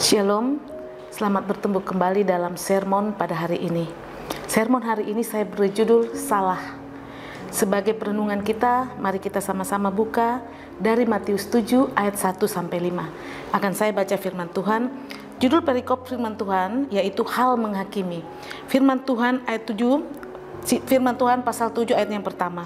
Shalom, selamat bertemu kembali dalam sermon pada hari ini. Sermon hari ini saya beri judul Salah. Sebagai perenungan kita, mari kita sama-sama buka dari Matius 7 ayat 1-5. Akan saya baca firman Tuhan. Judul perikop firman Tuhan yaitu hal menghakimi. Firman Tuhan ayat 7, firman Tuhan pasal 7 ayat yang pertama.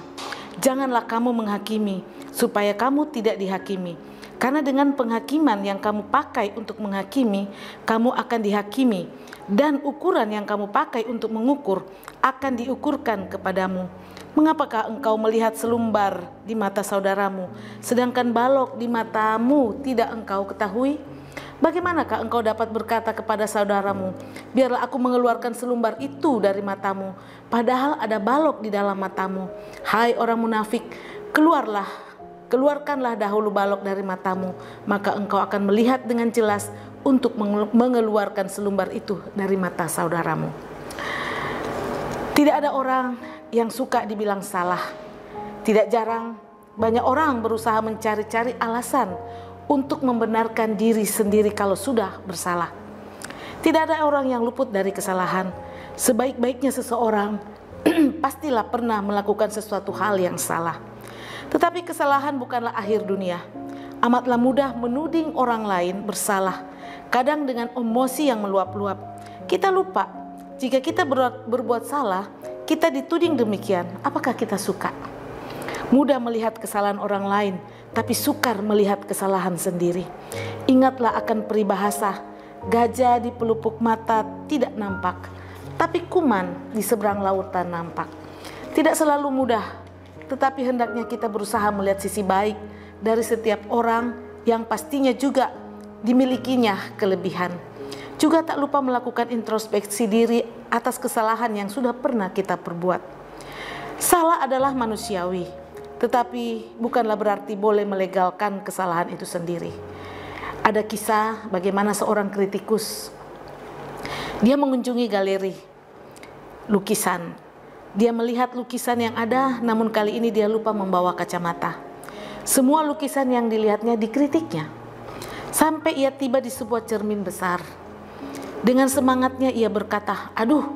Janganlah kamu menghakimi supaya kamu tidak dihakimi. Karena dengan penghakiman yang kamu pakai untuk menghakimi, kamu akan dihakimi, dan ukuran yang kamu pakai untuk mengukur akan diukurkan kepadamu. Mengapakah engkau melihat selumbar di mata saudaramu, sedangkan balok di matamu tidak engkau ketahui? Bagaimanakah engkau dapat berkata kepada saudaramu, biarlah aku mengeluarkan selumbar itu dari matamu, padahal ada balok di dalam matamu? Hai orang munafik, keluarkanlah dahulu balok dari matamu, maka engkau akan melihat dengan jelas untuk mengeluarkan selumbar itu dari mata saudaramu. Tidak ada orang yang suka dibilang salah. Tidak jarang banyak orang berusaha mencari-cari alasan untuk membenarkan diri sendiri kalau sudah bersalah. Tidak ada orang yang luput dari kesalahan. Sebaik-baiknya seseorang pastilah pernah melakukan sesuatu hal yang salah. Tetapi kesalahan bukanlah akhir dunia. Amatlah mudah menuding orang lain bersalah, kadang dengan emosi yang meluap-luap. Kita lupa, jika kita berbuat salah, kita dituding demikian, apakah kita suka? Mudah melihat kesalahan orang lain, tapi sukar melihat kesalahan sendiri. Ingatlah akan peribahasa, gajah di pelupuk mata tidak nampak, tapi kuman di seberang lautan nampak. Tidak selalu mudah, tetapi hendaknya kita berusaha melihat sisi baik dari setiap orang yang pastinya juga dimilikinya kelebihan. Juga tak lupa melakukan introspeksi diri atas kesalahan yang sudah pernah kita perbuat. Salah adalah manusiawi, tetapi bukanlah berarti boleh melegalkan kesalahan itu sendiri. Ada kisah bagaimana seorang kritikus, dia mengunjungi galeri lukisan. Dia melihat lukisan yang ada, namun kali ini dia lupa membawa kacamata. Semua lukisan yang dilihatnya dikritiknya. Sampai ia tiba di sebuah cermin besar. Dengan semangatnya ia berkata, aduh,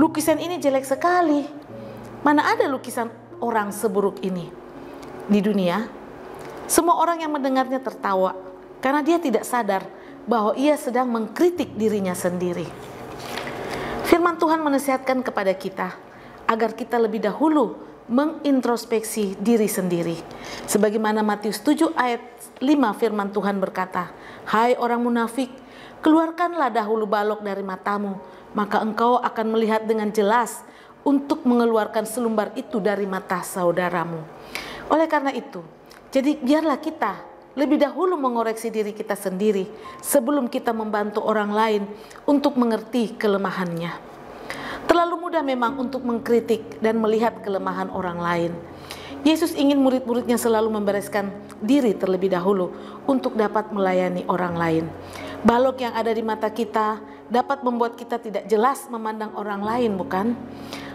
lukisan ini jelek sekali. Mana ada lukisan orang seburuk ini di dunia? Semua orang yang mendengarnya tertawa, karena dia tidak sadar bahwa ia sedang mengkritik dirinya sendiri. Firman Tuhan menasihatkan kepada kita, agar kita lebih dahulu mengintrospeksi diri sendiri. Sebagaimana Matius 7 ayat 5 firman Tuhan berkata, hai orang munafik, keluarkanlah dahulu balok dari matamu, maka engkau akan melihat dengan jelas untuk mengeluarkan selumbar itu dari mata saudaramu. Oleh karena itu, jadi biarlah kita lebih dahulu mengoreksi diri kita sendiri sebelum kita membantu orang lain untuk mengerti kelemahannya. Terlalu mudah memang untuk mengkritik dan melihat kelemahan orang lain. Yesus ingin murid-muridnya selalu membereskan diri terlebih dahulu untuk dapat melayani orang lain. Balok yang ada di mata kita dapat membuat kita tidak jelas memandang orang lain, bukan?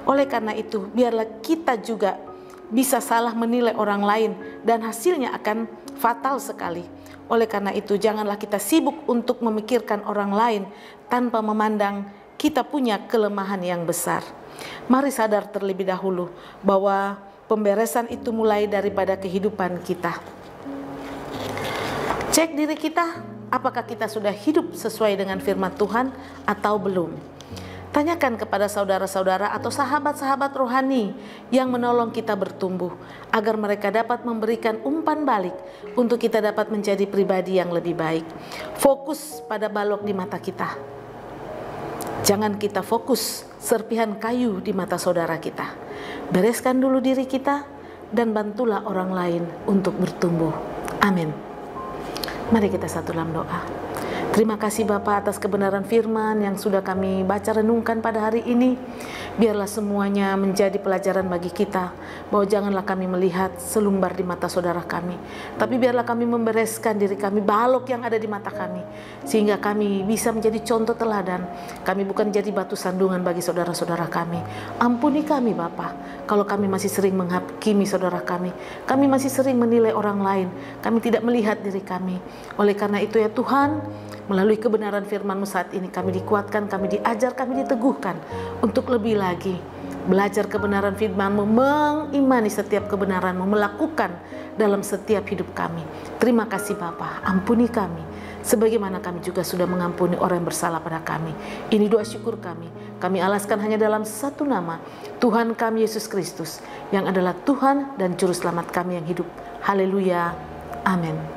Oleh karena itu, biarlah kita juga bisa salah menilai orang lain dan hasilnya akan fatal sekali. Oleh karena itu, janganlah kita sibuk untuk memikirkan orang lain tanpa memandang kita punya kelemahan yang besar. Mari sadar terlebih dahulu bahwa pemberesan itu mulai daripada kehidupan kita. Cek diri kita, apakah kita sudah hidup sesuai dengan firman Tuhan atau belum. Tanyakan kepada saudara-saudara atau sahabat-sahabat rohani yang menolong kita bertumbuh, agar mereka dapat memberikan umpan balik untuk kita dapat menjadi pribadi yang lebih baik. Fokus pada balok di mata kita. Jangan kita fokus serpihan kayu di mata saudara kita. Bereskan dulu diri kita dan bantulah orang lain untuk bertumbuh. Amin. Mari kita satu dalam doa. Terima kasih Bapa atas kebenaran firman yang sudah kami baca renungkan pada hari ini. Biarlah semuanya menjadi pelajaran bagi kita, bahwa janganlah kami melihat selumbar di mata saudara kami, tapi biarlah kami membereskan diri kami, balok yang ada di mata kami, sehingga kami bisa menjadi contoh teladan. Kami bukan jadi batu sandungan bagi saudara-saudara kami. Ampuni kami Bapa, kalau kami masih sering menghakimi saudara kami masih sering menilai orang lain, kami tidak melihat diri kami. Oleh karena itu ya Tuhan, Melalui kebenaran firman-Mu saat ini kami dikuatkan, kami diajar, kami diteguhkan untuk lebih lagi belajar kebenaran firman-Mu, mengimani setiap kebenaran-Mu, melakukan dalam setiap hidup kami. Terima kasih Bapa, ampuni kami, sebagaimana kami juga sudah mengampuni orang yang bersalah pada kami. Ini doa syukur kami. Kami alaskan hanya dalam satu nama, Tuhan kami Yesus Kristus, yang adalah Tuhan dan Juru Selamat kami yang hidup. Haleluya. Amin.